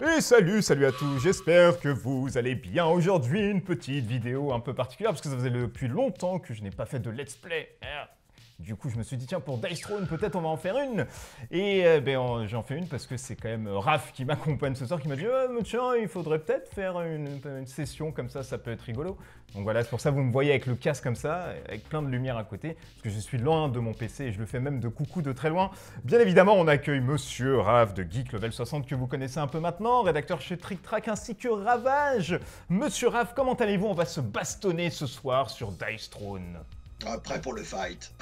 Et salut à tous, j'espère que vous allez bien. Aujourd'hui, une petite vidéo un peu particulière, parce que ça faisait depuis longtemps que je n'ai pas fait de let's play. Du coup, je me suis dit, tiens, pour Dice Throne, peut-être on va en faire une. Et j'en fais une parce que c'est quand même Raph qui m'accompagne ce soir, qui m'a dit, mais tiens, il faudrait peut-être faire une session comme ça peut être rigolo. Donc voilà, c'est pour ça que vous me voyez avec le casque comme ça, avec plein de lumière à côté, parce que je suis loin de mon PC et je le fais même de coucou de très loin. Bien évidemment, on accueille Monsieur Raph de Geek Level 60 que vous connaissez un peu maintenant, rédacteur chez Trick Track ainsi que Ravage. Monsieur Raph, comment allez-vous? On va se bastonner ce soir sur Dice Throne. Prêt pour le fight.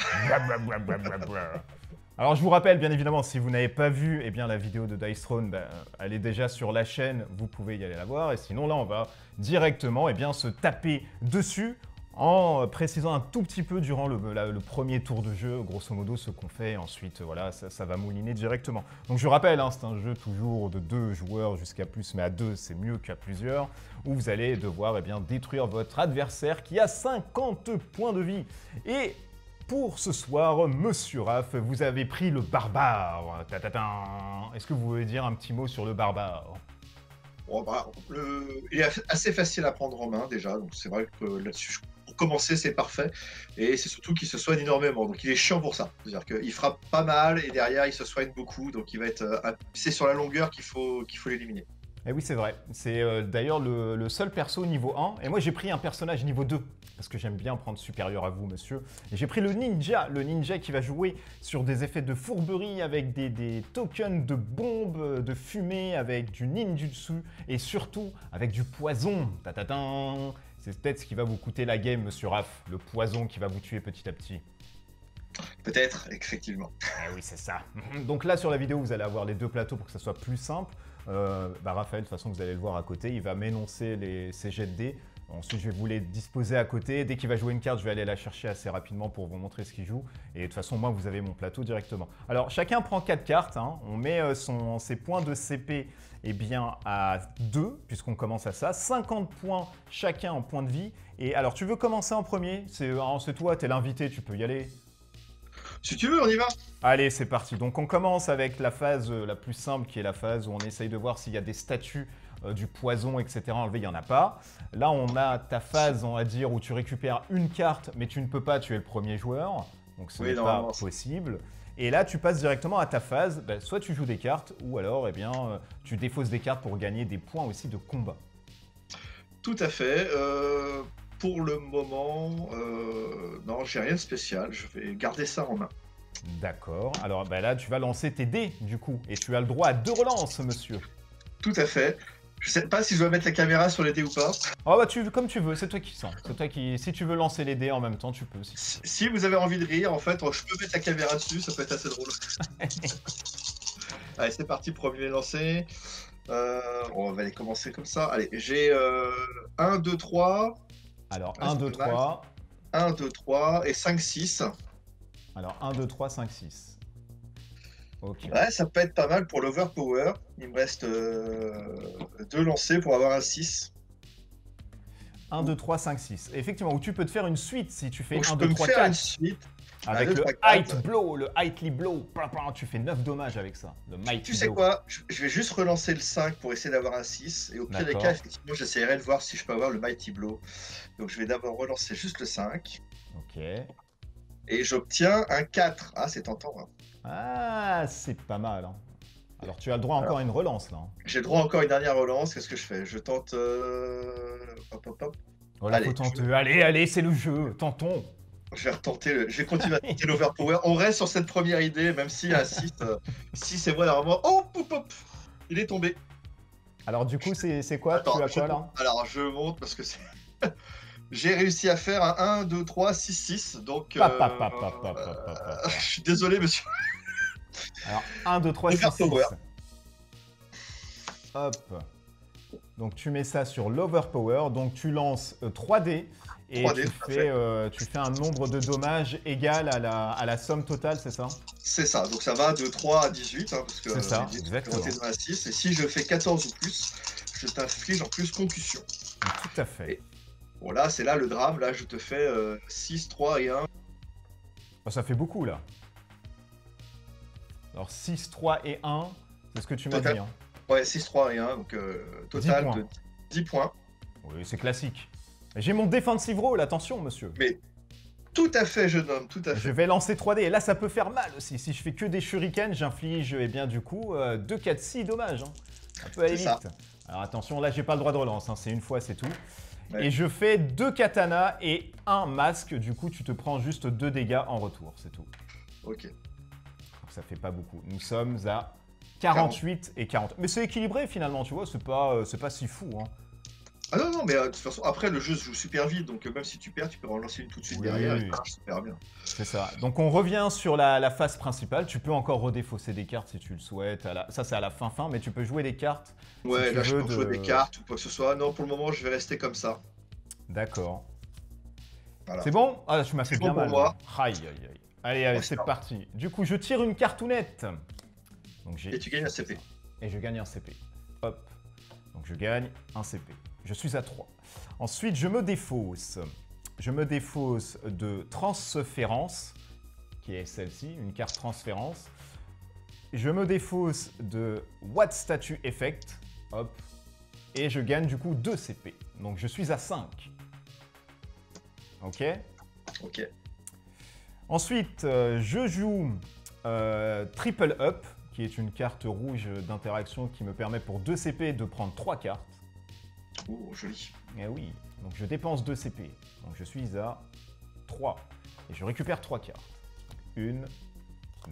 Alors je vous rappelle bien évidemment, si vous n'avez pas vu la vidéo de Dice Throne, elle est déjà sur la chaîne, vous pouvez y aller la voir. Et sinon là on va directement se taper dessus en précisant un tout petit peu durant le premier tour de jeu, grosso modo ce qu'on fait. Ensuite voilà, ça va mouliner directement. Donc je rappelle, c'est un jeu toujours de 2 joueurs jusqu'à plus, mais à 2 c'est mieux qu'à plusieurs, où vous allez devoir détruire votre adversaire qui a 50 points de vie. Et pour ce soir, Monsieur Raph, vous avez pris le barbare. Est-ce que vous voulez dire un petit mot sur le barbare? Bon, il est assez facile à prendre en main déjà, donc c'est vrai que là-dessus, pour commencer, c'est parfait. Et c'est surtout qu'il se soigne énormément, donc il est chiant pour ça. C'est-à-dire qu'il frappe pas mal et derrière il se soigne beaucoup, donc il va être. C'est sur la longueur qu'il faut l'éliminer. Eh oui, c'est vrai. C'est d'ailleurs le seul perso niveau 1. Et moi, j'ai pris un personnage niveau 2. Parce que j'aime bien prendre supérieur à vous, monsieur. Et j'ai pris le ninja qui va jouer sur des effets de fourberie avec des tokens de bombes, de fumée, avec du ninjutsu et surtout avec du poison. C'est peut-être ce qui va vous coûter la game, monsieur Raph. Le poison qui va vous tuer petit à petit. Peut-être, effectivement. Eh oui, c'est ça. Donc là, sur la vidéo, vous allez avoir les deux plateaux pour que ça soit plus simple. Raphaël, de toute façon, vous allez le voir à côté, il va m'énoncer ses jets de dés. Ensuite, je vais vous les disposer à côté. Dès qu'il va jouer une carte, je vais aller la chercher assez rapidement pour vous montrer ce qu'il joue. Et de toute façon, moi, vous avez mon plateau directement. Alors, chacun prend 4 cartes. On met ses points de CP à 2, puisqu'on commence à ça. 50 points chacun en points de vie. Et alors, tu veux commencer en premier? C'est toi, t'es l'invité, tu peux y aller. Si tu veux, on y va. Allez, c'est parti. Donc on commence avec la phase la plus simple, qui est la phase où on essaye de voir s'il y a des statues, du poison, etc. enlevés, il n'y en a pas. Là, on a ta phase, on va dire, où tu récupères une carte, mais tu ne peux pas tuer le premier joueur. Donc ce n'est pas possible. Et là, tu passes directement à ta phase, soit tu joues des cartes, ou alors tu défausses des cartes pour gagner des points aussi de combat. Tout à fait. Pour le moment, non, j'ai rien de spécial. Je vais garder ça en main. D'accord. Alors là, tu vas lancer tes dés, du coup. Et tu as le droit à 2 relances, monsieur. Tout à fait. Je sais pas si je dois mettre la caméra sur les dés ou pas. Oh comme tu veux, c'est toi qui sens. C'est toi qui. Si tu veux lancer les dés en même temps, tu peux. Si vous avez envie de rire, en fait, je peux mettre la caméra dessus, ça peut être assez drôle. Allez, c'est parti, premier lancé. On va aller commencer comme ça. Allez, j'ai 1, 2, 3. Alors 1, 2, 3. 1, 2, 3 et 5, 6. Alors 1, 2, 3, 5, 6. Ok. Ouais, ça peut être pas mal pour l'overpower. Il me reste 2 lancers pour avoir un 6. 1, 2, 3, 5, 6. Effectivement, ou tu peux te faire une suite si tu fais donc 1, 2, 3, 4. Une suite. Avec le Height Blow, le Heightly Blow. Tu fais 9 dommages avec ça. Le Mighty Blow. Tu sais quoi? Je vais juste relancer le 5 pour essayer d'avoir un 6. Et au pire des cas, effectivement, j'essaierai de voir si je peux avoir le Mighty Blow. Donc je vais d'abord relancer juste le 5. Ok. Et j'obtiens un 4. Ah, c'est tentant. Hein. Ah, c'est pas mal. Hein. Alors tu as le droit encore à une relance là. J'ai le droit encore à une dernière relance. Qu'est-ce que je fais? Je tente... Hop. Voilà, allez, faut tenter. Allez, c'est le jeu. Tentons. Je vais continuer à tenter l'overpower. On reste sur cette première idée, même si à 6, 6 et moi, normalement... Oh, hop. Il est tombé. Alors du coup, c'est quoi? Attends, tu as quoi là? Alors, je monte parce que c'est... J'ai réussi à faire un 1, 2, 3, 6, 6. Donc, je suis désolé, monsieur. Alors, 1, 2, 3, 6, 6. Hop. Donc, tu mets ça sur l'overpower. Donc, tu lances 3D. Et tu fais un nombre de dommages égal à la somme totale, c'est ça? C'est ça. Donc, ça va de 3 à 18. Hein, parce que c'est ça, exactement. À 6, et si je fais 14 ou plus, je t'inflige en plus concussion. Tout à fait. Bon, là, c'est là le drame. Là, je te fais 6, 3 et 1. Oh, ça fait beaucoup, là. Alors, 6, 3 et 1, c'est ce que tu m'as dit. Hein. Ouais, 6-3 et 1, donc 10 total points. de 10 points. Oui, c'est classique. J'ai mon defensive roll, attention, monsieur. Mais tout à fait, jeune homme, tout à Je fait. vais lancer 3D. Et là, ça peut faire mal aussi. Si je fais que des shurikens, j'inflige, eh bien, du coup, 2, 4, 6 dommages. Hein. Ça peut aller C'est ça. vite. Alors attention, là, j'ai pas le droit de relance. Hein. C'est une fois, c'est tout. Ouais. Et je fais 2 katanas et 1 masque. Du coup, tu te prends juste 2 dégâts en retour. C'est tout. Ok. Donc, ça fait pas beaucoup. Nous sommes à 48 et 40. Mais c'est équilibré finalement, tu vois. C'est pas si fou. Hein. Ah non, non, mais de toute façon, après, le jeu se joue super vite, donc même si tu perds, tu peux en lancer une tout de suite Oui, derrière, et oui. ça marche super bien. C'est ça. Donc on revient sur la phase principale. Tu peux encore redéfausser des cartes si tu le souhaites. Ça, c'est à la fin, mais tu peux jouer des cartes. Ouais, tu là, je veux peux jouer des cartes ou quoi que ce soit. Non, pour le moment, je vais rester comme ça. D'accord. Voilà. C'est bon? Ah, tu m'as fait C'est bien bon pour mal. moi. Aïe, aïe, aïe. Allez, allez, Ouais, c'est ça va. parti. Du coup, je tire une cartounette. Donc j'ai. Et tu gagnes un CP. Et je gagne un CP. Hop. Donc je gagne un CP. Je suis à 3. Ensuite, je me défausse. Je me défausse de transférence, qui est celle-ci, une carte transférence. Je me défausse de What Statue Effect. Hop. Et je gagne du coup 2 CP. Donc je suis à 5. Ok. Ok. Ensuite, je joue Triple Up, qui est une carte rouge d'interaction qui me permet pour 2 CP de prendre 3 cartes. Oh, joli. Eh oui, donc je dépense 2 CP. Donc je suis à 3. Et je récupère 3 cartes. 1,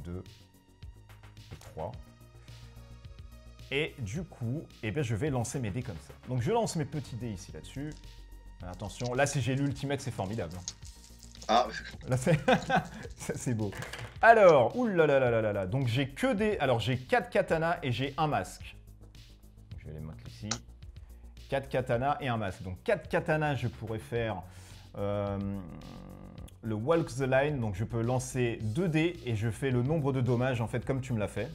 2 et 3. Et du coup, eh bien, je vais lancer mes dés comme ça. Donc je lance mes petits dés ici là-dessus. Attention, là si j'ai l'ultimate, c'est formidable. Hein. Ah, Là, c'est beau. Alors, oulalalala, donc j'ai que des... Alors, j'ai 4 katanas et j'ai un masque. Je vais les mettre ici. 4 katanas et un masque. Donc, 4 katanas, je pourrais faire le Walk the Line. Donc, je peux lancer 2 dés et je fais le nombre de dommages, en fait, comme tu me l'as fait.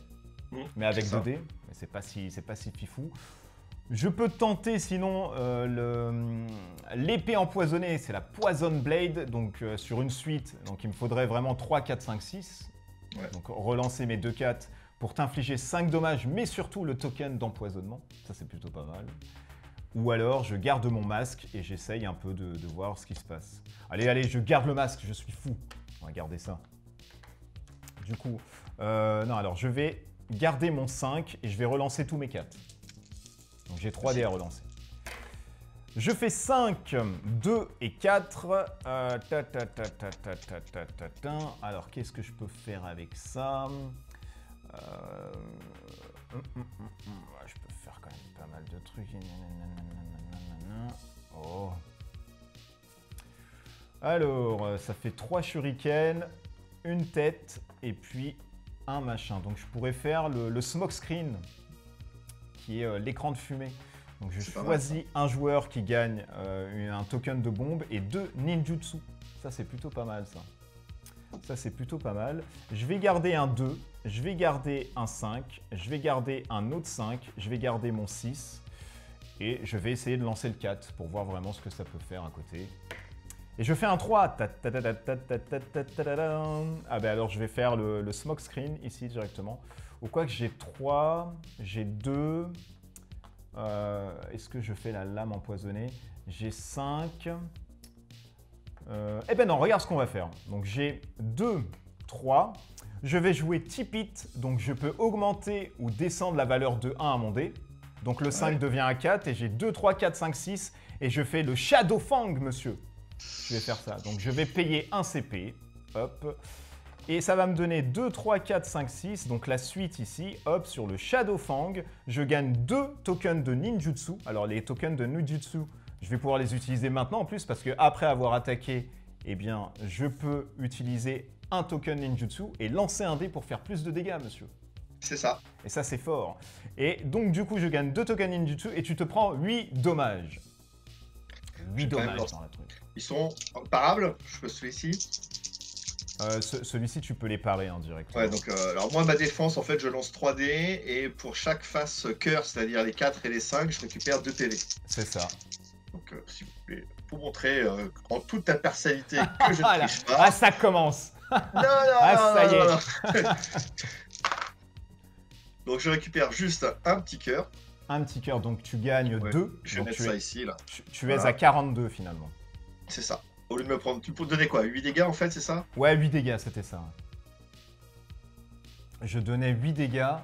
Mais avec 2 dés. Mais c'est pas si fifou. Je peux tenter sinon l'épée empoisonnée, c'est la Poison Blade, donc sur une suite, donc il me faudrait vraiment 3, 4, 5, 6. Ouais. Donc relancer mes 2 4 pour t'infliger 5 dommages, mais surtout le token d'empoisonnement, ça c'est plutôt pas mal. Ou alors je garde mon masque et j'essaye un peu de voir ce qui se passe. Allez, allez, je garde le masque, je suis fou. On va garder ça. Du coup, non alors je vais garder mon 5 et je vais relancer tous mes 4. Donc j'ai 3 dés à relancer. Je fais 5, 2 et 4. Alors qu'est-ce que je peux faire avec ça? Je peux faire quand même pas mal de trucs. Oh. Alors, ça fait 3 shurikens, une tête et puis un machin. Donc je pourrais faire le smoke screen, qui est l'écran de fumée. Donc je choisis un joueur qui gagne un token de bombe et 2 ninjutsu. Ça c'est plutôt pas mal ça. Ça c'est plutôt pas mal. Je vais garder un 2, je vais garder un 5, je vais garder un autre 5, je vais garder mon 6 et je vais essayer de lancer le 4 pour voir vraiment ce que ça peut faire à côté. Et je fais un 3. Ah ben alors je vais faire le smoke screen ici directement. Ou quoi que j'ai 3, j'ai 2. Est-ce que je fais la lame empoisonnée? J'ai 5. Eh ben non, regarde ce qu'on va faire. Donc j'ai 2, 3. Je vais jouer Tip It, donc je peux augmenter ou descendre la valeur de 1 à mon dé. Donc le 5 devient un 4 et j'ai 2, 3, 4, 5, 6. Et je fais le Shadow Fang, monsieur. Je vais faire ça. Donc je vais payer un CP. Hop. Et ça va me donner 2, 3, 4, 5, 6. Donc la suite ici, hop, sur le Shadow Fang, je gagne 2 tokens de ninjutsu. Alors les tokens de ninjutsu, je vais pouvoir les utiliser maintenant en plus parce que après avoir attaqué, eh bien, je peux utiliser un token ninjutsu et lancer un dé pour faire plus de dégâts, monsieur. C'est ça. Et ça, c'est fort. Et donc, du coup, je gagne 2 tokens ninjutsu et tu te prends 8 dommages. 8 dommages dans la truc. Ils sont parables, je peux celui-ci. Celui-ci, tu peux les parer en direct. Ouais, donc alors moi, ma défense, en fait, je lance 3 dés et pour chaque face cœur, c'est-à-dire les 4 et les 5, je récupère 2 PV. C'est ça. Donc, s'il vous plaît, pour montrer en toute impartialité que je ne triche pas. Ah, ça commence. Non, Ah, ça y est. Donc je récupère juste un petit cœur. Un petit cœur, donc tu gagnes Ouais, 2. je vais Donc mettre tu ça es, ici, là. tu es Voilà. à 42 finalement. C'est ça. Au lieu de me prendre... Tu peux te donner quoi? 8 dégâts en fait, c'est ça? Ouais, 8 dégâts, c'était ça. Je donnais 8 dégâts.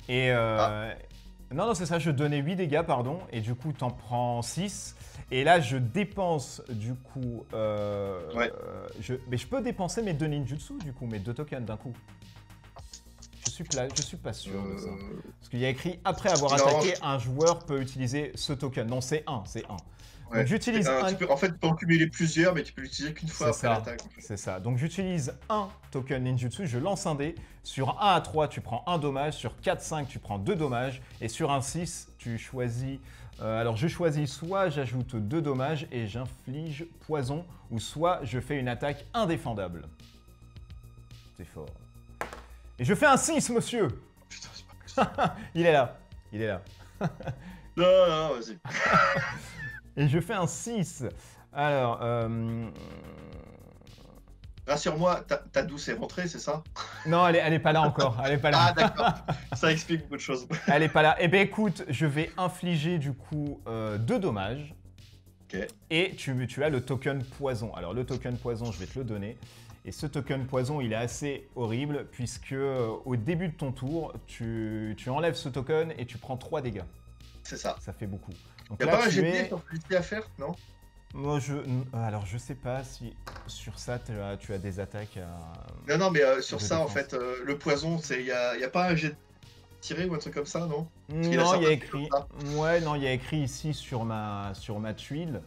Et non, non, c'est ça, je donnais 8 dégâts, pardon. Et du coup, t'en prends 6. Et là, je dépense, du coup... Ouais. Mais je peux dépenser mes 2 ninjutsu, du coup, mes 2 tokens d'un coup. Je suis pas sûr de ça. Parce qu'il y a écrit, après avoir attaqué, un joueur peut utiliser ce token. Non, c'est 1, c'est 1. Ouais. Donc j'utilise un... En fait, tu peux en cumuler plusieurs, mais tu peux l'utiliser qu'une fois après l'attaque. C'est ça. Donc j'utilise un token ninjutsu, je lance un dé. Sur 1 à 3, tu prends 1 dommage. Sur 4, 5, tu prends 2 dommages. Et sur un 6, tu choisis... alors je choisis soit j'ajoute 2 dommages et j'inflige poison, ou soit je fais une attaque indéfendable. C'est fort. Et je fais un 6, monsieur. Putain, c'est pas possible. Il est là. Il est là. Non, non, vas-y. Et je fais un 6. Alors, rassure-moi, ta douce est rentrée, c'est ça? non, elle est pas là encore. Elle est pas là. Ah, d'accord. Ça explique beaucoup de choses. Elle est pas là. Eh bien, écoute, je vais infliger du coup 2 dommages. Ok. Et tu as le token poison. Alors, le token poison, je vais te le donner. Et ce token poison, il est assez horrible puisque au début de ton tour, tu enlèves ce token et tu prends 3 dégâts. C'est ça. Ça fait beaucoup. Donc Y'a là, pas un tu jet de es... dés pour plus à faire, non? Moi, alors, je sais pas si sur ça, tu as des attaques à... Non, non, mais sur de ça, en défense. fait, le poison, y a pas un jet de tiré ou un truc comme ça, non? Parce qu'il y a Non, il y a certains écrit... comme ça. Ouais, non, il y a écrit ici sur ma tuile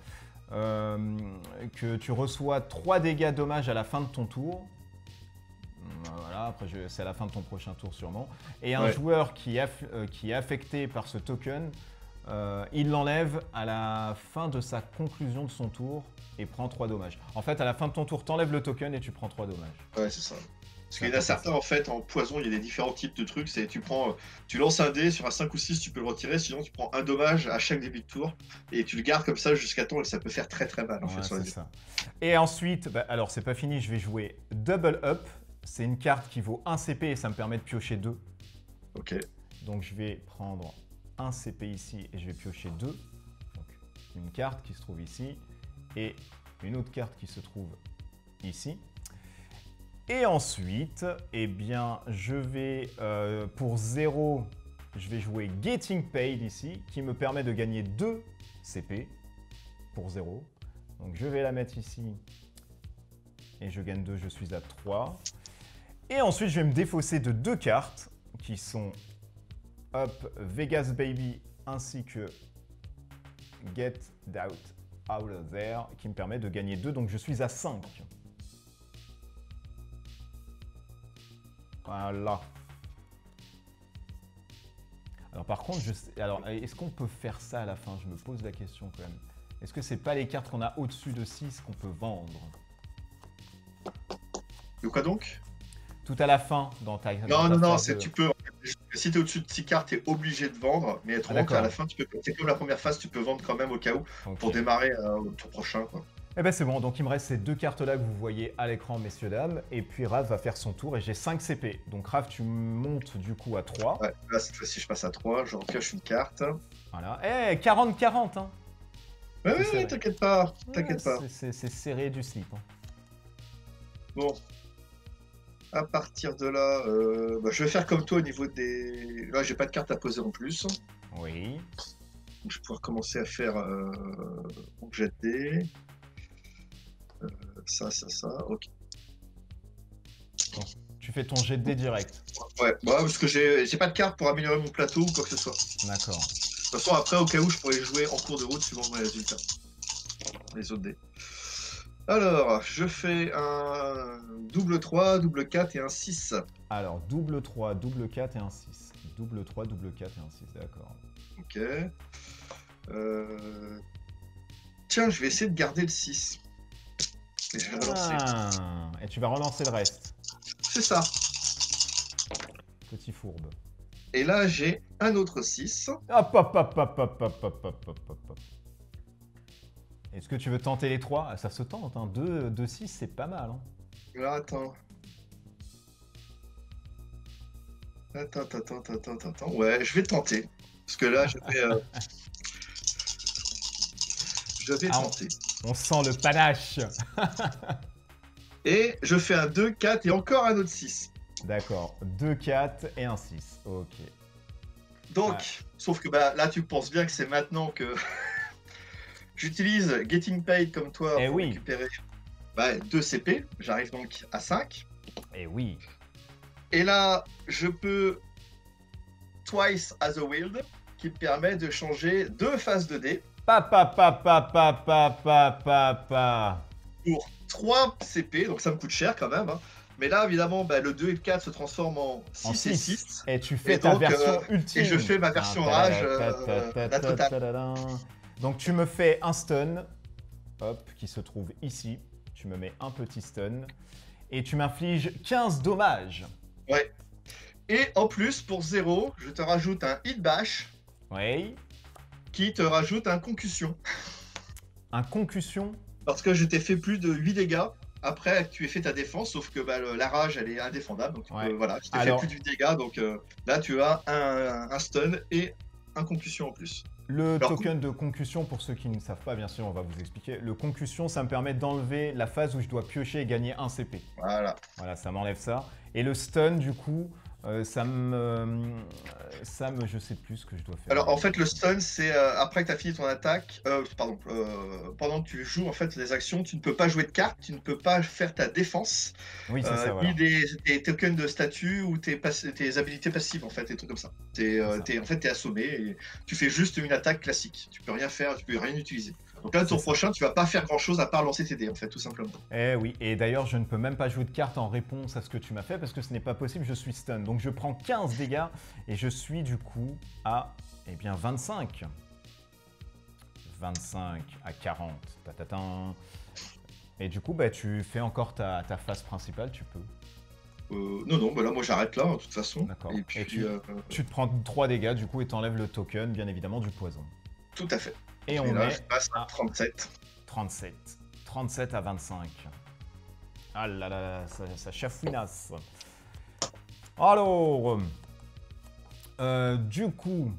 que tu reçois 3 dégâts dommages à la fin de ton tour. Voilà, après c'est à la fin de ton prochain tour sûrement. Et un Ouais. joueur qui est affecté par ce token, il l'enlève à la fin de sa conclusion de son tour et prend 3 dommages. En fait, à la fin de ton tour, t'enlèves le token et tu prends 3 dommages. Ouais, c'est ça. Parce qu'il y en C'est a certains, en fait, en poison, il y a des différents types de trucs. C'est tu lances un dé, sur un 5 ou 6, tu peux le retirer, sinon tu prends un dommage à chaque début de tour, et tu le gardes comme ça jusqu'à temps, et ça peut faire très très mal, en fait, Ouais, sur la c'est durée. ça. Et ensuite, bah, alors c'est pas fini, je vais jouer Double Up. C'est une carte qui vaut 1 CP et ça me permet de piocher 2. Ok. Donc je vais prendre un CP ici et je vais piocher 2. Donc une carte qui se trouve ici et une autre carte qui se trouve ici. Et ensuite, eh bien, je vais, pour 0, je vais jouer Getting Paid ici, qui me permet de gagner 2 CP pour 0. Donc je vais la mettre ici et je gagne 2, je suis à 3. Et ensuite, je vais me défausser de 2 cartes qui sont Up Vegas Baby ainsi que Get Out of There qui me permet de gagner 2, donc je suis à 5. Voilà. Alors par contre, est-ce qu'on peut faire ça à la fin? Je me pose la question quand même. Est-ce que c'est pas les cartes qu'on a au-dessus de 6 qu'on peut vendre? De quoi donc? Tout à la fin dans ta... Non, non, non, tu peux. Si t'es au-dessus de 6 cartes, t'es obligé de vendre, mais être à la fin, tu peux. C'est comme la première phase, tu peux vendre quand même au cas où, pour démarrer au tour prochain, quoi. Eh ben c'est bon, donc il me reste ces 2 cartes-là que vous voyez à l'écran, messieurs, dames. Et puis Raph va faire son tour et j'ai 5 CP. Donc Raph, tu montes du coup à 3. Ouais, là, cette fois-ci, je passe à 3, je repioche une carte. Voilà. Eh, 40-40, hein. Ouais, t'inquiète pas, t'inquiète pas. C'est serré du slip. Hein. Bon. À partir de là, je vais faire comme toi au niveau des... Là, j'ai pas de carte à poser en plus. Oui. Donc, je vais pouvoir commencer à faire mon jet de dés. Ça, ok. Bon, tu fais ton jet de dés direct. Ouais, parce que j'ai pas de carte pour améliorer mon plateau ou quoi que ce soit. D'accord. De toute façon, après, au cas où, je pourrais jouer en cours de route suivant mes résultats. Les autres dés. Alors, je fais un double 3, double 4 et un 6. Alors, double 3, double 4 et un 6. Double 3, double 4 et un 6, d'accord. Ok. Tiens, je vais essayer de garder le 6. Et je vais relancer. Ah, et tu vas relancer le reste. C'est ça. Petit fourbe. Et là, j'ai un autre 6. Hop, hop, hop, hop, hop, hop, hop, hop, hop, hop. Est-ce que tu veux tenter les 3? Ah, ça se tente, hein. 2, 6, c'est pas mal. Hein. Là, attends. Attends. Ouais, je vais tenter. Parce que là, je vais Ah, tenter. on sent le panache. Et je fais un 2, 4 et encore un autre 6. D'accord, 2, 4 et un 6. Ok. Donc, Ouais. sauf que bah, là, tu penses bien que c'est maintenant que j'utilise Getting Paid comme toi Eh pour oui, récupérer 2 CP. J'arrive donc à 5. eh oui. Et là, je peux Twice as a Wild, qui me permet de changer 2 phases de dés Pa. pour 3 CP, donc ça me coûte cher quand même. Hein. Mais là, évidemment, bah, le 2 et le 4 se transforment en En 6 et 6. 6. Et tu Et fais ta donc, version ultime. et je fais ma version rage, la totale. Donc tu me fais un stun, hop, qui se trouve ici. Tu me mets un petit stun. Et tu m'infliges 15 dommages. Ouais. Et en plus, pour 0, je te rajoute un hit bash Oui. qui te rajoute un concussion. Un concussion. Parce que je t'ai fait plus de 8 dégâts après que tu aies fait ta défense, sauf que bah, la rage, elle est indéfendable. Donc Ouais. voilà, je t'ai fait Alors- plus de 8 dégâts, donc là, tu as un stun et un concussion en plus. Le Alors, token de concussion, pour ceux qui ne savent pas, bien sûr, on va vous expliquer. Le concussion, ça me permet d'enlever la phase où je dois piocher et gagner un CP. Voilà. Voilà, ça m'enlève ça. Et le stun, du coup, ça me... Je sais plus ce que je dois faire. Alors en fait, le stun, c'est après que tu as fini ton attaque, pendant que tu joues en fait les actions, tu ne peux pas jouer de cartes, tu ne peux pas faire ta défense, Oui, c'est ça, voilà. ni des tokens de statut ou tes habilités passives en fait, des trucs comme ça. En fait, t'es assommé et tu fais juste une attaque classique. Tu peux rien faire, tu peux rien utiliser. Donc là, le tour C'est ça. prochain, tu vas pas faire grand chose à part lancer tes dés en fait, tout simplement. Eh oui, et d'ailleurs, je ne peux même pas jouer de carte en réponse à ce que tu m'as fait parce que ce n'est pas possible, je suis stun. Donc je prends 15 dégâts et je suis du coup à, eh bien, 25. 25 à 40. Tatatin. Et du coup, bah, tu fais encore ta phase principale, tu peux. Non, bah là, moi j'arrête là, de toute façon. D'accord. Et puis, Tu te prends 3 dégâts du coup et t'enlèves le token, bien évidemment, du poison. tout à fait. Et on Et là, met je passe à 37. 37. 37 à 25. Ah là là, ça chafouinasse. Alors, du coup,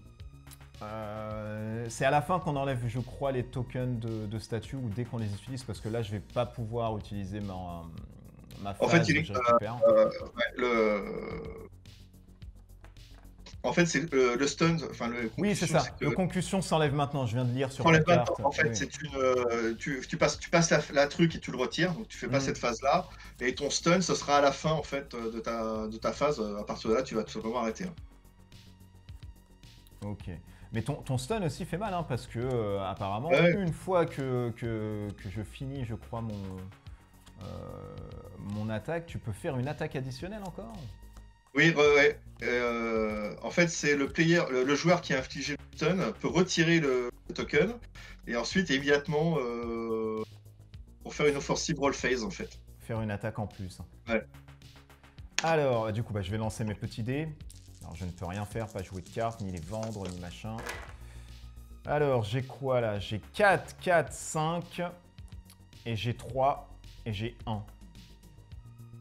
c'est à la fin qu'on enlève, je crois, les tokens de statut ou dès qu'on les utilise, parce que là, je vais pas pouvoir utiliser ma phase En fait, que je récupère. En fait, c'est le stun, enfin le Oui, c'est concussion, ça. Le concussion s'enlève maintenant, je viens de lire sur Quand ta les balles, carte. en fait, Oui. c'est une, tu passes la truc et tu le retires, donc tu fais pas cette phase-là. Et ton stun, ce sera à la fin en fait de ta phase. À partir de là, tu vas tout simplement arrêter. Hein. Ok. Mais ton stun aussi fait mal, hein, parce que apparemment, Ouais. une fois que je finis, je crois, mon attaque, tu peux faire une attaque additionnelle encore? Oui, ouais. En fait, c'est le joueur qui a infligé le stun peut retirer le token et ensuite immédiatement pour faire une offensive roll phase en fait. Faire une attaque en plus. Ouais. Alors, du coup, bah, je vais lancer mes petits dés. Alors, je ne peux rien faire, pas jouer de cartes, ni les vendre, ni machin. Alors, j'ai quoi là? J'ai 4, 4, 5, et j'ai 3, et j'ai 1.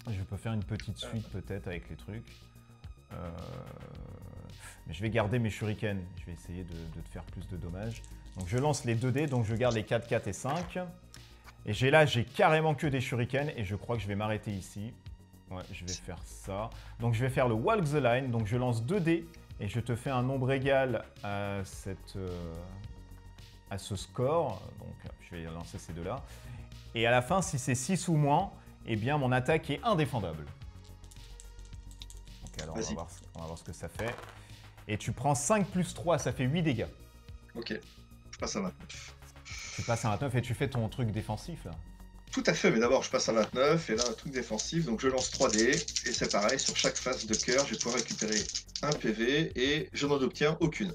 Je peux faire une petite suite peut-être avec les trucs. Mais je vais garder mes shurikens. Je vais essayer de te faire plus de dommages. Donc je lance les 2 dés, donc je garde les 4, 4 et 5. Et j'ai carrément que des shurikens et je crois que je vais m'arrêter ici. Ouais, je vais faire ça. Donc je vais faire le Walk the Line. Donc je lance 2 dés et je te fais un nombre égal à, à ce score. Donc je vais lancer ces deux-là. Et à la fin, si c'est 6 ou moins, eh bien mon attaque est indéfendable. Donc alors on va voir ce que ça fait. Et tu prends 5 plus 3, ça fait 8 dégâts. Ok, je passe à 29. Tu passes à 29 et tu fais ton truc défensif là. Tout à fait, mais d'abord je passe à 29 et là un truc défensif, donc je lance 3 dés et c'est pareil, sur chaque phase de cœur, je vais pouvoir récupérer un PV et je n'en obtiens aucune.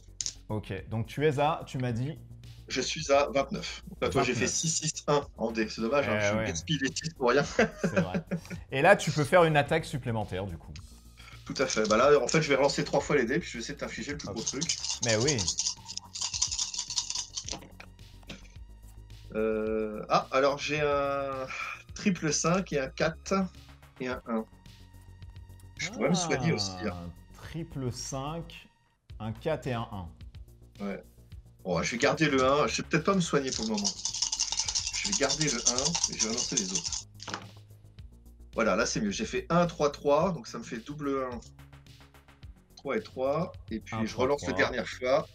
Ok, donc tu es à, tu m'as dit... Je suis à 29. Donc là, toi, j'ai fait 6-6-1 en dé, c'est dommage, hein, je gaspille les 6 pour rien. C'est vrai. Et là, tu peux faire une attaque supplémentaire du coup. Tout à fait, bah là en fait je vais relancer 3 fois les dés puis je vais essayer de t'infliger le plus gros truc. Mais oui. Ah, alors j'ai un triple 5 et un 4 et un 1. Je pourrais me soigner aussi. Hein. triple 5, un 4 et un 1. Ouais. Bon, je vais garder le 1. Je vais peut-être pas me soigner pour le moment. Je vais garder le 1 et je vais relancer les autres. Voilà, là c'est mieux. J'ai fait 1, 3, 3. Donc ça me fait double 1. 3 et 3. Et puis 1, je 3, relance 3. la dernière fois.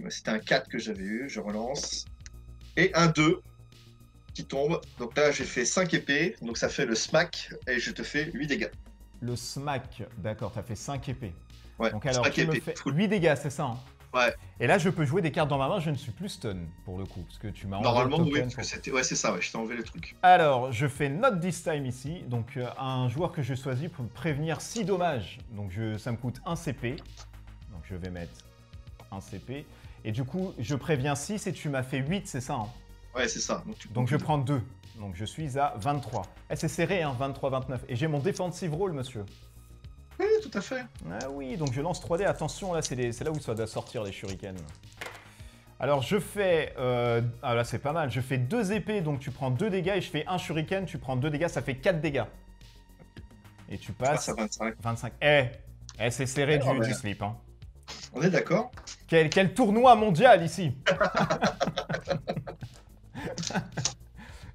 C'était un 4 que j'avais eu. Je relance. Et un 2 qui tombe. Donc là j'ai fait 5 épées. Donc ça fait le smack. Et je te fais 8 dégâts. Le smack, d'accord, t'as fait 5 épées. Ouais, Donc alors, smack tu me épée. fais Full. 8 dégâts, c'est ça, hein? Ouais. Et là, je peux jouer des cartes dans ma main, je ne suis plus stun, pour le coup, parce que tu m'as enlevé Normalement, le oui, token parce que pour- c'était. Ouais, c'est ça, ouais, je t'ai enlevé les trucs. Alors, je fais Not This Time ici, donc un joueur que je choisis pour prévenir 6 dommages. Donc ça me coûte 1 CP, donc je vais mettre 1 CP. Et du coup, je préviens 6 et tu m'as fait 8, c'est ça, hein? Ouais, c'est ça. Donc je prends 2, donc je suis à 23. Eh, c'est serré, hein, 23-29. Et j'ai mon defensive roll, monsieur. Oui, tout à fait. Ah oui, donc je lance 3D, attention, là c'est là où ça doit sortir les shurikens. Alors je fais, ah là c'est pas mal, je fais 2 épées, donc tu prends 2 dégâts, et je fais 1 shuriken, tu prends 2 dégâts, ça fait 4 dégâts. Et tu Je passe passes à 25. 25. C'est serré Alors, du ouais. slip. Hein. On est d'accord? Quel tournoi mondial ici.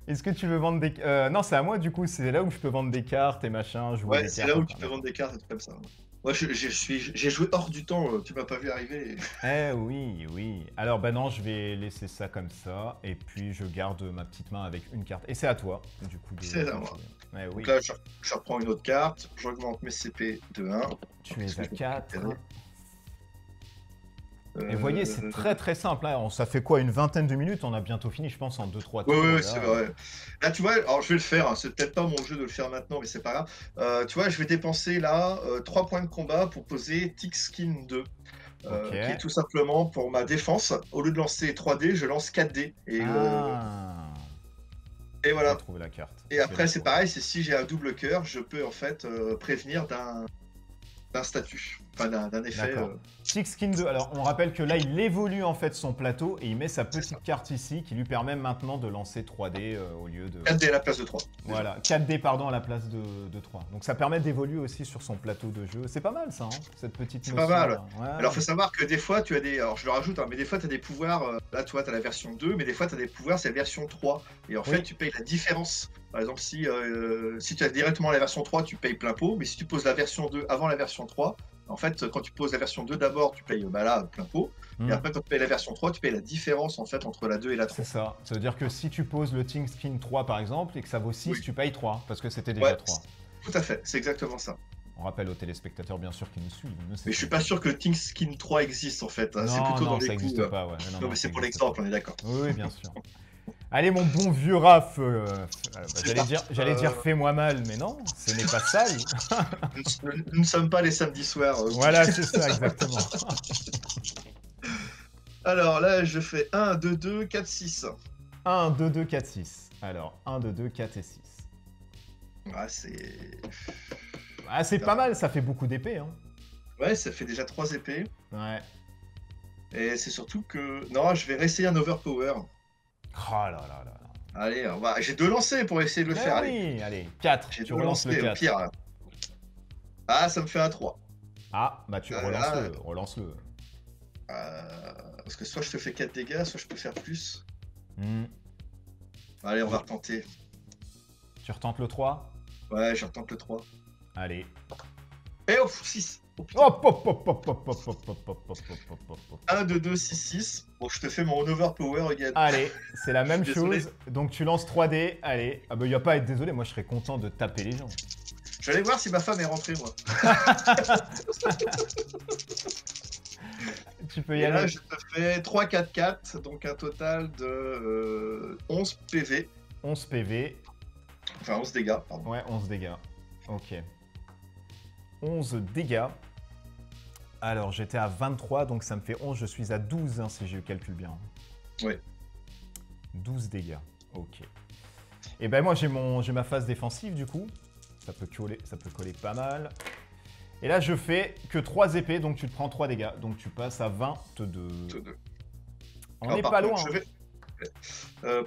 Est-ce que tu veux vendre des... non, c'est à moi du coup, c'est là où je peux vendre des cartes et machin, jouer Ouais, des c'est cartes. là où tu peux vendre des cartes et tout comme ça. Moi, j'ai joué hors du temps, tu m'as pas vu arriver. Eh oui, oui. Alors ben non, je vais laisser ça comme ça, et puis je garde ma petite main avec une carte. Et c'est à toi, du coup. C'est à moi. Eh oui. Donc là, je reprends une autre carte, j'augmente mes CP de 1. Tu es à 4. Et Et vous voyez, c'est très très simple. Hein. Ça fait quoi, une vingtaine de minutes? On a bientôt fini, je pense, en 2-3 tours. Ouais, là. c'est vrai. Là, tu vois, alors je vais le faire, hein, c'est peut-être pas mon jeu de le faire maintenant, mais c'est pas grave. Tu vois, je vais dépenser là 3 points de combat pour poser Tick Skin 2. Qui est tout simplement pour ma défense. Au lieu de lancer 3D, je lance 4D. Et voilà. Trouver la carte. Et après, c'est pareil, c'est si j'ai un double cœur, je peux en fait prévenir d'un statut, enfin d'un effet. Six Skin 2, alors on rappelle que là il évolue en fait son plateau et il met sa petite carte ici qui lui permet maintenant de lancer 3D au lieu de... 4D à la place de 3. Voilà, 4D pardon à la place de 3. Donc ça permet d'évoluer aussi sur son plateau de jeu. C'est pas mal ça, hein, cette petite C'est notion. pas mal. Ouais. Alors faut savoir que des fois tu as des... Alors je le rajoute, hein, mais des fois tu as des pouvoirs... là toi tu as la version 2, mais des fois tu as des pouvoirs, c'est la version 3. Et en fait tu payes la différence. Par exemple, si tu as directement la version 3, tu payes plein pot, mais si tu poses la version 2 avant la version 3, en fait, quand tu poses la version 2 d'abord, tu payes là plein pot, et après quand tu payes la version 3, tu payes la différence en fait entre la 2 et la 3. C'est ça. Ça veut dire que si tu poses le Ting Skin 3 par exemple et que ça vaut 6, tu payes 3 parce que c'était déjà 3. Tout à fait, c'est exactement ça. On rappelle aux téléspectateurs bien sûr qui nous suivent. Mais je suis pas sûr que Ting Skin 3 existe en fait. C'est plutôt dans les ça coups. n'existe pas. Ouais. Non, mais c'est pour l'exemple, on est d'accord. Oui, bien sûr. Allez, mon bon vieux Raph, j'allais dire fais-moi mal, mais non, ce n'est pas sale. Nous ne sommes pas les samedis soirs. Voilà, c'est ça, exactement. Alors là, je fais 1, 2, 2, 4, 6. 1, 2, 2, 4, 6. Alors, 1, 2, 2, 4 et 6. Ah, c'est... Ah, c'est pas mal, ça fait beaucoup d'épées. Hein. Ouais, ça fait déjà 3 épées. Ouais. Et c'est surtout que... Non, je vais réessayer un overpower. Oh là là là. Allez, j'ai 2 lancers pour essayer de le faire. Oui, allez, 4. J'ai Tu 2 relances lancers, le au 4. pire. Ah, ça me fait un 3. Ah, bah tu relance-le. Parce que soit je te fais 4 dégâts, soit je peux faire plus. Hmm. Allez, on va retenter. Tu retentes le 3? Ouais, je retente le 3. Allez. Et hop, 6. Hop, hop, hop, hop, hop, hop, hop, hop, hop, hop, hop, hop, hop. 1, 2, 2, 6, 6. Bon, je te fais mon overpower, regarde. Allez, c'est la même Désolé. chose. Donc tu lances 3D, allez. Ah bah y a pas à être désolé, moi je serais content de taper les gens. Je vais aller voir si ma femme est rentrée, moi. Tu peux y Et aller. là, je te fais 3, 4, 4. Donc un total de 11 PV. 11 PV. Enfin, 11 dégâts, pardon. Ouais, 11 dégâts. Ok. 11 dégâts. Alors, j'étais à 23, donc ça me fait 11. Je suis à 12, hein, si je calcule bien. Oui. 12 dégâts. Ok. Et ben moi, j'ai ma phase défensive, du coup. Ça peut coller pas mal. Et là, je fais que 3 épées, donc tu te prends 3 dégâts. Donc tu passes à 22. On n'est pas loin.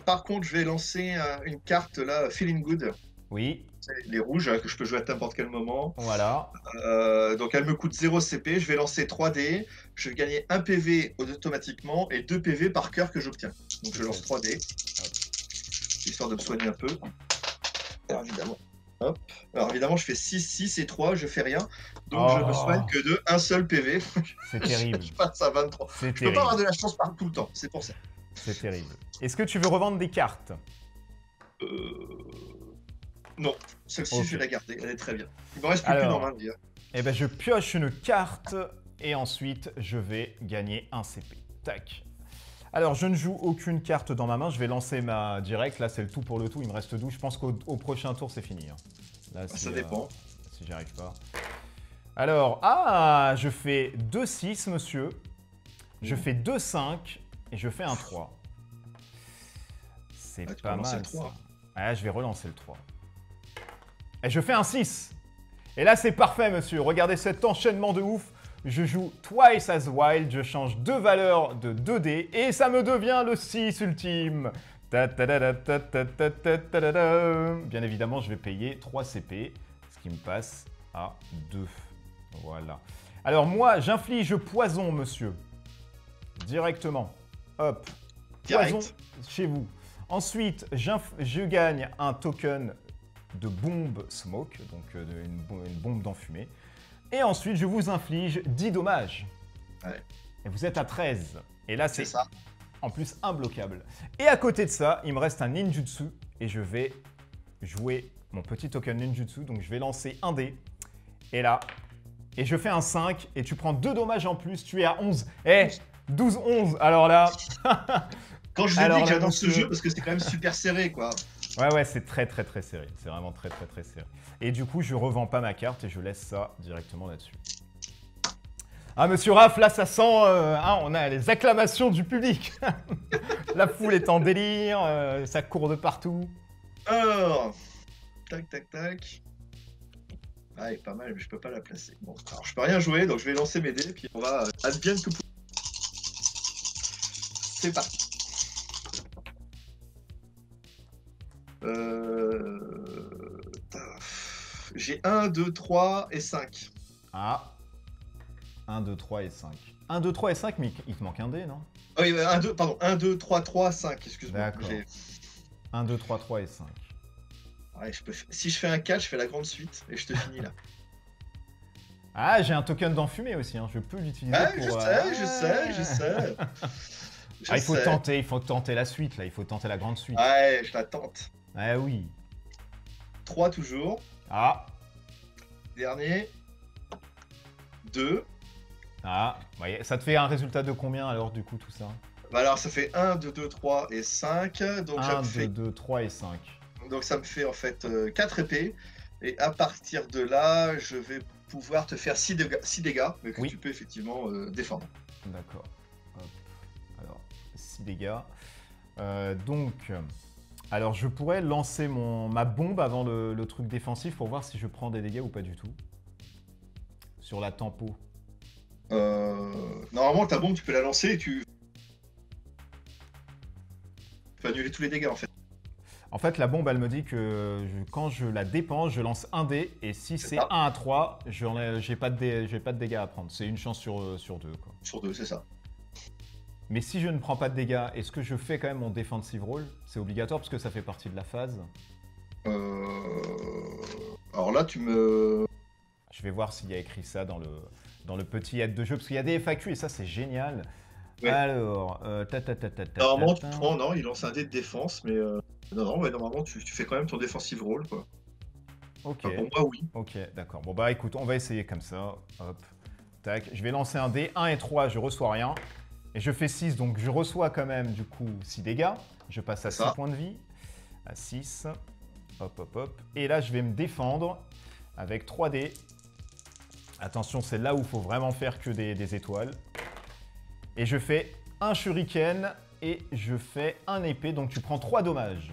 Par contre, je vais lancer une carte là, Feeling Good. Oui. c'est les rouges que je peux jouer à n'importe quel moment. Voilà. Donc elle me coûte 0 CP, je vais lancer 3 dés, je vais gagner 1 PV automatiquement et 2 PV par cœur que j'obtiens. Donc je lance 3 dés, histoire de me soigner un peu. Alors évidemment, hop. Alors évidemment je fais 6, 6 et 3, je fais rien. Donc je me soigne que de un seul PV. C'est terrible. Je passe à 23. C'est Je peux pas avoir de la chance par tout le temps, c'est pour ça. C'est terrible. Est-ce que tu veux revendre des cartes? Non, celle-ci Ok. je vais la garder, elle est très bien. Il me reste plus qu'une en main déjà. Eh ben je pioche une carte et ensuite je vais gagner un CP. Tac. Alors je ne joue aucune carte dans ma main, je vais lancer ma direct. Là c'est le tout pour le tout, il me reste 12. Je pense qu'au prochain tour c'est fini. Hein. Là, Ça dépend. Si j'y arrive pas. Alors, ah, je fais 2-6 monsieur. Je fais 2-5 et je fais un 3. C'est Ah, tu pas peux relancer mal le 3. ça. Ah, je vais relancer le 3. Et je fais un 6. Et là, c'est parfait, monsieur. Regardez cet enchaînement de ouf. Je joue Twice as Wild. Je change deux valeurs de 2D. Et ça me devient le 6 ultime. Bien évidemment, je vais payer 3 CP. Ce qui me passe à 2. Voilà. Alors moi, j'inflige poison, monsieur. Directement. Hop. Poison chez vous. Ensuite, je gagne un token de bombe smoke, donc une bombe d'enfumée. Et ensuite, je vous inflige 10 dommages. Ouais. Et vous êtes à 13. Et là, c'est ça. En plus imbloquable. Et à côté de ça, il me reste un ninjutsu. Et je vais jouer mon petit token ninjutsu. Donc je vais lancer un dé. Et là, et je fais un 5. Et tu prends 2 dommages en plus. Tu es à 11. Eh, 12-11. Alors là... Quand je vous ai dit que j'annonce ce jeu, parce que c'est quand même super serré, quoi. Ouais, c'est très serré. C'est vraiment très serré. Et du coup, je revends pas ma carte et je laisse ça directement là-dessus. Ah, monsieur Raph, là, ça sent... on a les acclamations du public. La foule est en délire, ça court de partout. Alors, tac. Ah, elle est pas mal, mais je peux pas la placer. Bon, alors je peux rien jouer, donc je vais lancer mes dés, puis on va advienne que pour... C'est parti. J'ai 1, 2, 3 et 5. Ah. 1, 2, 3 et 5. 1, 2, 3 et 5, mais il te manque un dé, non? Ah oui, 1, 2, pardon. 1, 2, 3, 3, 5, excuse-moi. D'accord. 1, 2, 3, 3 et 5. Ouais, si je fais un 4, je fais la grande suite et je te finis là. Ah, j'ai un token d'enfumée aussi, hein. Je peux l'utiliser pour... Je sais. Ah, il faut tenter la suite, là. Il faut tenter la grande suite. Ouais, je la tente. Ah oui. 3 toujours. Ah. Dernier. 2. Ah, ouais. Ça te fait un résultat de combien alors, du coup, tout ça? Bah alors, ça fait 1, 2, 2, 3 et 5. Donc, 1, 2, 2, 3 et 5. Donc, ça me fait en fait 4 épées. Et à partir de là, je vais pouvoir te faire 6 dégâts, mais que tu peux effectivement défendre. D'accord. Alors, 6 dégâts. Donc, alors je pourrais lancer ma bombe avant le truc défensif pour voir si je prends des dégâts ou pas du tout. Sur la tempo. Normalement, ta bombe, tu peux la lancer et tu peux annuler tous les dégâts en fait. En fait, la bombe, elle me dit que quand je la dépense, je lance un dé et si c'est 1 à 3, j'ai pas de dégâts à prendre. C'est une chance sur 2. Quoi. Sur 2, c'est ça. Mais si je ne prends pas de dégâts, est-ce que je fais quand même mon defensive roll? C'est obligatoire parce que ça fait partie de la phase. Alors là, tu me... Je vais voir s'il y a écrit ça dans le petit aide de jeu, parce qu'il y a des FAQ et ça, c'est génial. Ouais. Alors, normalement, tu prends, non, il lance un dé de défense, mais non, ouais, normalement, tu fais quand même ton defensive roll, quoi. Ok. Enfin, pour moi, oui. Ok, d'accord. Bon, bah écoute, on va essayer comme ça. Hop. Tac. Je vais lancer un dé. 1 et 3, je reçois rien. Et je fais 6, donc je reçois quand même, du coup, 6 dégâts. Je passe à 6 points de vie. À 6. Hop. Et là, je vais me défendre avec 3 dés. Attention, c'est là où il faut vraiment faire que des étoiles. Et je fais un shuriken et je fais un épée, donc tu prends 3 dommages.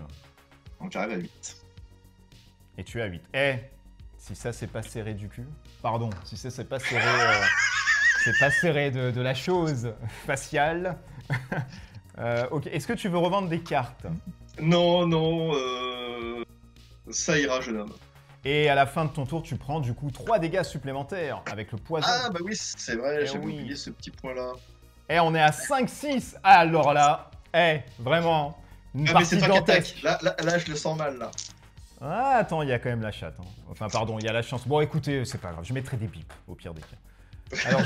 Donc j'arrive à 8. Et tu es à 8. Eh, si ça c'est pas serré du cul, pardon, si ça c'est pas serré, c'est pas serré de la chose faciale. Ok, est-ce que tu veux revendre des cartes? Non, ça ira, jeune homme. Et à la fin de ton tour, tu prends du coup 3 dégâts supplémentaires avec le poison. Ah bah oui, c'est vrai, Eh j'avais oui. oublié ce petit point-là. Et on est à 5-6. Alors là, vraiment, une Ah mais partie c'est toi qui dantesque. attaques. Là, je le sens mal, là. Ah, attends, il y a quand même la chatte. Hein. Enfin, pardon, il y a la chance. Bon, écoutez, c'est pas grave, je mettrai des bips au pire des cas. Alors,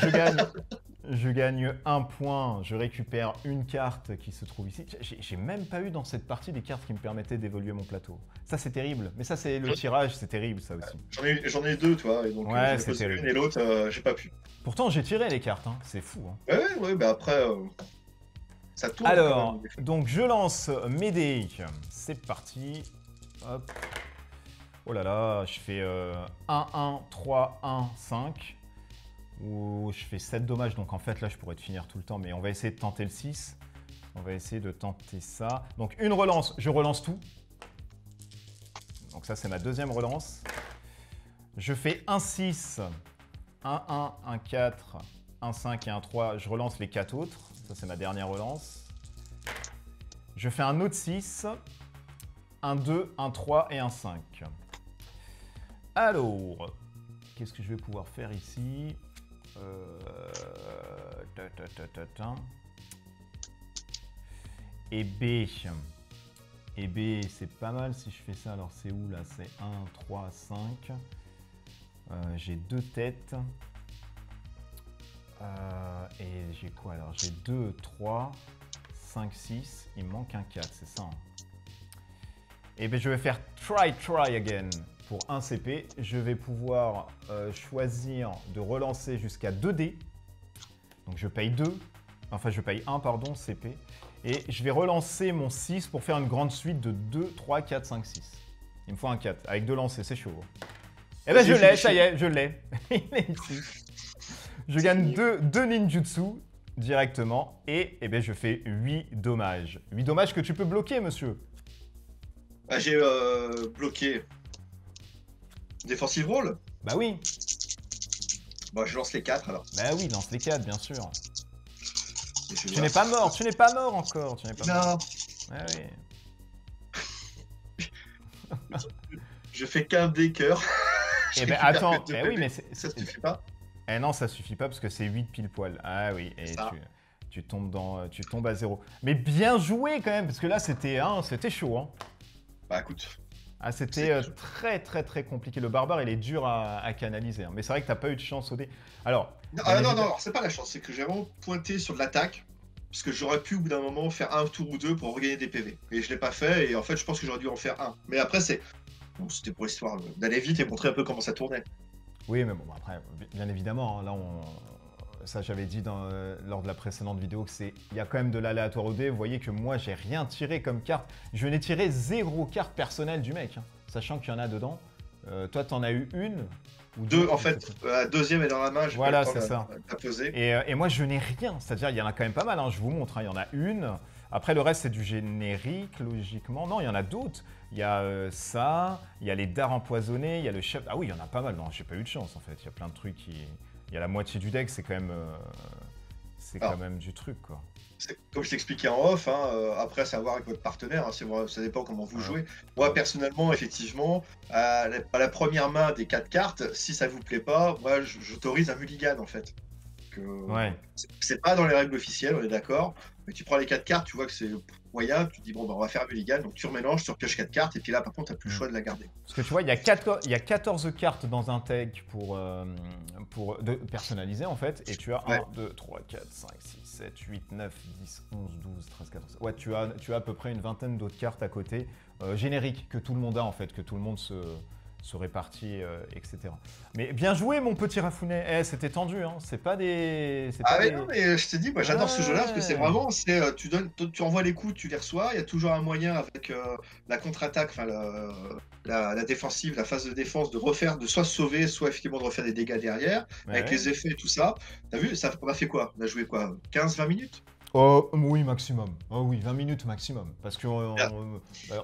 je gagne 1 point, je récupère une carte qui se trouve ici. J'ai même pas eu dans cette partie des cartes qui me permettaient d'évoluer mon plateau. Ça, c'est terrible. Mais ça, c'est le tirage, c'est terrible, ça aussi. J'en ai 2, toi, et donc Ouais, j'en ai c'est posé terrible. une et l'autre, j'ai pas pu. Pourtant, j'ai tiré les cartes, hein. C'est fou. Hein. Ouais, bah après, ça tourne Alors, quand même. donc je lance mes dés. C'est parti. Hop. Oh là là, je fais 1, 1, 3, 1, 5. Ou je fais 7 dommages, donc en fait là je pourrais te finir tout le temps, mais on va essayer de tenter le 6. On va essayer de tenter ça. Donc une relance, je relance tout. Donc ça c'est ma deuxième relance. Je fais 1, 6, 1, 1, 1, 4, 1, 5 et 1, 3. Je relance les 4 autres. Ça c'est ma dernière relance. Je fais un autre 6, 1, 2, 1, 3 et 1, 5. Alors, qu'est-ce que je vais pouvoir faire ici? Et B. Et B, c'est pas mal si je fais ça. Alors, c'est où là? C'est 1, 3, 5. J'ai 2 têtes. Et j'ai quoi alors? J'ai 2, 3, 5, 6. Il me manque un 4, c'est ça. Hein. Et bien, je vais faire try again. Pour 1 CP, je vais pouvoir choisir de relancer jusqu'à 2 dés. Donc je paye 2, enfin je paye 1 pardon, CP. Et je vais relancer mon 6 pour faire une grande suite de 2, 3, 4, 5, 6. Il me faut un 4, avec 2 lancers, c'est chaud. Et ben je l'ai, ça y est, je l'ai. Il est ici. Je gagne 2 ninjutsu directement et ben, je fais 8 dommages. 8 dommages que tu peux bloquer, monsieur. Ah, j'ai bloqué. Defensive roll? Bah oui. Bah je lance les 4 alors. Bah oui, lance les 4, bien sûr. Tu n'es pas mort, tu n'es pas mort encore. Tu n'es pas mort. Non. Ah oui. Je fais qu'un dé cœur. Eh ben attends, eh oui, mais ça suffit pas. Eh non, ça suffit pas parce que c'est 8 pile poil. Ah oui, et tu tombes à 0. Mais bien joué quand même, parce que là c'était chaud. Hein. Bah écoute. Ah, c'était très compliqué. Le barbare, il est dur à canaliser. Hein. Mais c'est vrai que t'as pas eu de chance au dé. Alors. Non, c'est pas la chance, c'est que j'ai vraiment pointé sur de l'attaque. Parce que j'aurais pu au bout d'un moment faire un tour ou 2 pour regagner des PV. Et je l'ai pas fait, et en fait je pense que j'aurais dû en faire un. Mais après bon, c'était pour l'histoire d'aller vite et montrer un peu comment ça tournait. Oui, mais bon, après, bien évidemment, hein, là ça j'avais dit lors de la précédente vidéo que il y a quand même de l'aléatoire au dé. Vous voyez que moi j'ai rien tiré comme carte. Je n'ai tiré 0 carte personnelle du mec, hein, sachant qu'il y en a dedans. Toi t'en as eu une ou 2 en fait, la deuxième est dans la main, j'ai voilà, pas le temps c'est ça. à peser. Et moi je n'ai rien, c'est-à-dire il y en a quand même pas mal, hein, je vous montre, hein, il y en a une. Après le reste c'est du générique logiquement. Non, il y en a d'autres. Il y a ça, il y a les dards empoisonnés, il y a le chef. Ah oui, il y en a pas mal. Non, j'ai pas eu de chance en fait. Il y a plein de trucs qui. Il y a la moitié du deck, c'est quand même. Quand même du truc quoi. Comme je t'expliquais en off, hein, après c'est à voir avec votre partenaire, hein, ça dépend comment vous jouez. Moi personnellement, effectivement, à la première main des 4 cartes, si ça vous plaît pas, moi j'autorise un mulligan en fait. Ouais. C'est pas dans les règles officielles, on est d'accord, mais tu prends les 4 cartes, tu vois que c'est moyen, tu te dis bon bah on va faire un mulligan, donc tu remélanges, tu repioches 4 cartes, et puis là par contre t'as plus le choix de la garder. Parce que tu vois, il y a 14 cartes dans un deck pour personnaliser en fait, et tu as 1, 2, 3, 4, 5, 6, 7, 8, 9, 10, 11, 12, 13, 14. Ouais, tu as à peu près une vingtaine d'autres cartes à côté, génériques, que tout le monde a en fait, que tout le monde se répartit, etc. Mais bien joué mon petit Rafounet, c'était tendu, hein. C'est pas des... Non mais je t'ai dit, moi j'adore ce jeu-là, parce que c'est vraiment, tu envoies les coups, tu les reçois, il y a toujours un moyen avec la contre-attaque, enfin la défensive, la phase de défense, de soit se sauver, soit effectivement de refaire des dégâts derrière, avec les effets et tout ça. T'as vu, on a fait quoi? On a joué quoi? 15-20 minutes? Oh oui, maximum. Oh oui, 20 minutes maximum. Parce qu'on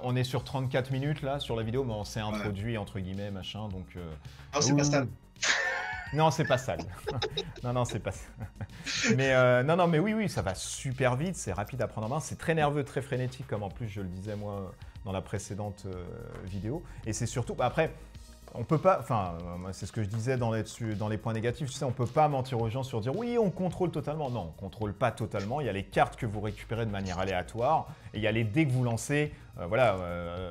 on est sur 34 minutes là sur la vidéo, mais on s'est introduit entre guillemets, machin, donc... Non, c'est pas sale. Non, c'est pas sale. non, c'est pas sale. Mais non, mais oui, ça va super vite, c'est rapide à prendre en main, c'est très nerveux, très frénétique, comme en plus je le disais moi dans la précédente vidéo. Et c'est surtout, après, On peut pas, enfin, moi, c'est ce que je disais dans les points négatifs, tu sais, on peut pas mentir aux gens sur dire oui, on contrôle totalement. Non, on contrôle pas totalement. Il y a les cartes que vous récupérez de manière aléatoire et il y a les dés que vous lancez. Voilà,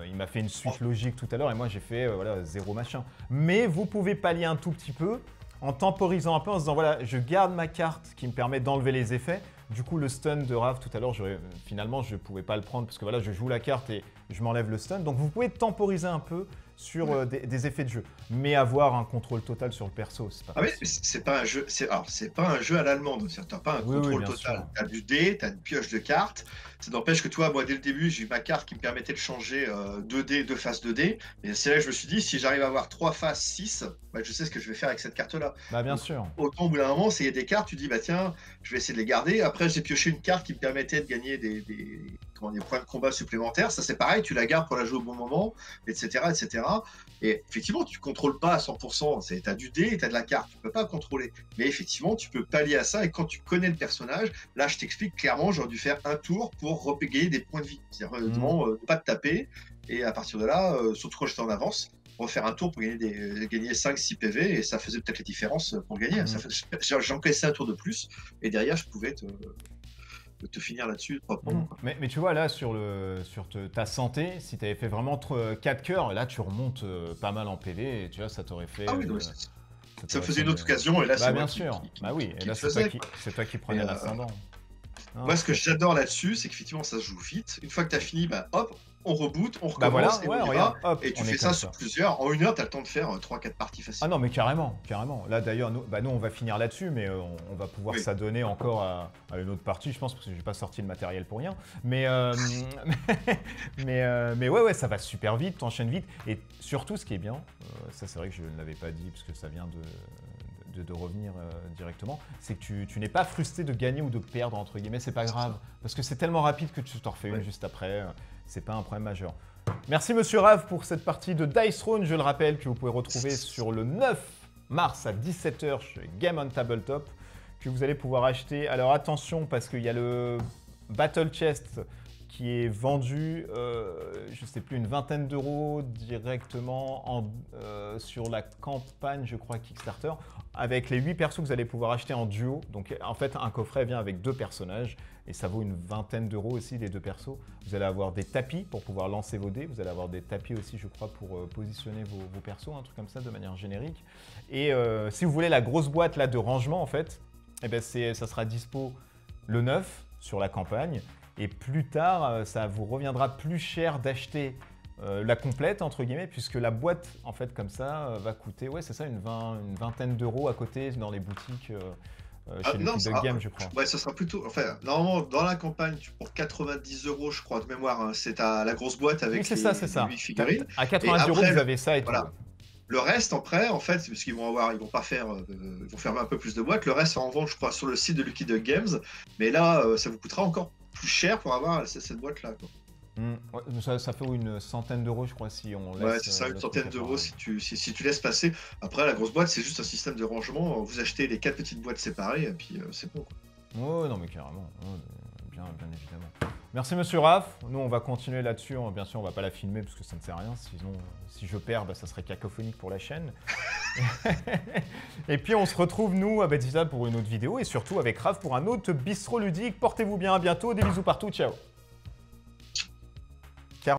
il m'a fait une suite logique tout à l'heure et moi j'ai fait voilà, 0 machin. Mais vous pouvez pallier un tout petit peu en temporisant un peu, en se disant voilà, je garde ma carte qui me permet d'enlever les effets. Du coup, le stun de Rav tout à l'heure, finalement, je ne pouvais pas le prendre parce que voilà, je joue la carte et je m'enlève le stun. Donc, vous pouvez temporiser un peu sur des effets de jeu, mais avoir un contrôle total sur le perso, c'est pas Ah oui, possible. c'est pas un jeu, c'est pas un jeu à l'allemande. Tu n'as pas un contrôle total. Tu as du dé, tu as une pioche de cartes. Ça n'empêche que toi, moi, dès le début, j'ai eu ma carte qui me permettait de changer 2 dés, 2 faces 2 dés. Et c'est là que je me suis dit, si j'arrive à avoir 3 faces 6, bah, je sais ce que je vais faire avec cette carte-là. Bah, bien Donc, sûr. autant au bout d'un moment, c'est des cartes, tu dis, bah tiens, je vais essayer de les garder. Après, j'ai pioché une carte qui me permettait de gagner des points de combat supplémentaires. Ça, c'est pareil, tu la gardes pour la jouer au bon moment, etc. etc. Et effectivement, tu ne contrôles pas à 100%. Tu as du dé et tu as de la carte. Tu ne peux pas contrôler. Mais effectivement, tu peux pallier à ça. Et quand tu connais le personnage, là, je t'explique clairement, j'aurais dû faire un tour pour gagner des points de vie. C'est-à-dire, ne pas te taper. Et à partir de là, surtout quand j'étais en avance, refaire un tour pour gagner 5-6 PV. Et ça faisait peut-être la différence pour gagner. J'encaissais un tour de plus. Et derrière, je pouvais te finir là-dessus proprement. Mais tu vois, là, sur ta santé, si tu avais fait vraiment 4 cœurs, là, tu remontes pas mal en PV, et tu vois, ça t'aurait fait... Ah oui, ça faisait une autre occasion, et là, c'est bien sûr. Bah oui, et là, c'est toi qui prenais l'ascendant. Moi, ce que j'adore là-dessus, c'est qu'effectivement, ça se joue vite. Une fois que tu as fini, bah, hop, on reboot, on recommence, et on y va. Et tu fais ça sur plusieurs. En 1 heure, tu as le temps de faire 3-4 parties faciles. Ah non, mais carrément. Là, d'ailleurs, nous, on va finir là-dessus, mais on va pouvoir s'adonner encore à une autre partie, je pense, parce que j'ai pas sorti le matériel pour rien. Mais ouais, ça va super vite, t'enchaînes vite. Et surtout, ce qui est bien, ça c'est vrai que je ne l'avais pas dit, parce que ça vient de revenir directement, c'est que tu n'es pas frustré de gagner ou de perdre, entre guillemets, c'est pas grave. Parce que c'est tellement rapide que tu t'en refais une juste après, c'est pas un problème majeur. Merci Monsieur Rav pour cette partie de Dice Throne, je le rappelle, que vous pouvez retrouver sur le 9 mars à 17 h chez Game on Tabletop, que vous allez pouvoir acheter. Alors attention, parce qu'il y a le Battle Chest qui est vendu, je ne sais plus, une vingtaine d'euros directement sur la campagne, je crois, Kickstarter, avec les 8 persos que vous allez pouvoir acheter en duo. Donc en fait, un coffret vient avec 2 personnages et ça vaut une vingtaine d'euros aussi, les 2 persos. Vous allez avoir des tapis pour pouvoir lancer vos dés. Vous allez avoir des tapis aussi, je crois, pour positionner vos persos, un truc comme ça, de manière générique. Et si vous voulez la grosse boîte là de rangement, en fait, eh ben, ça sera dispo le 9 sur la campagne. Et plus tard, ça vous reviendra plus cher d'acheter la complète, entre guillemets, puisque la boîte, en fait, comme ça, va coûter, ouais, c'est ça, une vingtaine d'euros à côté dans les boutiques chez les Dog Game, je crois. Ouais, ça sera plutôt... Enfin, normalement, dans la campagne, pour 90 euros, je crois, de mémoire, hein, c'est la grosse boîte avec les 8 figurines. À 90 euros, vous avez ça et tout. Le reste, après, en fait, parce qu'ils vont faire un peu plus de boîtes. Le reste, on en vend, je crois, sur le site de Lucky Dog Games. Mais là, ça vous coûtera encore plus cher pour avoir cette boîte-là. Ouais, ça fait une centaine d'euros, je crois, si on laisse... Ouais, c'est ça, une centaine d'euros si tu laisses passer. Après, la grosse boîte, c'est juste un système de rangement. Vous achetez les 4 petites boîtes séparées, et puis c'est bon. Ouais, non, mais carrément. Bien évidemment. Merci Monsieur Raff. Nous, on va continuer là-dessus. Bien sûr, on va pas la filmer parce que ça ne sert à rien. Sinon, si je perds, ça serait cacophonique pour la chaîne. Et puis, on se retrouve, nous, à Bethesda pour une autre vidéo et surtout avec Raff pour un autre bistrot ludique. Portez-vous bien, à bientôt. Des bisous partout. Ciao.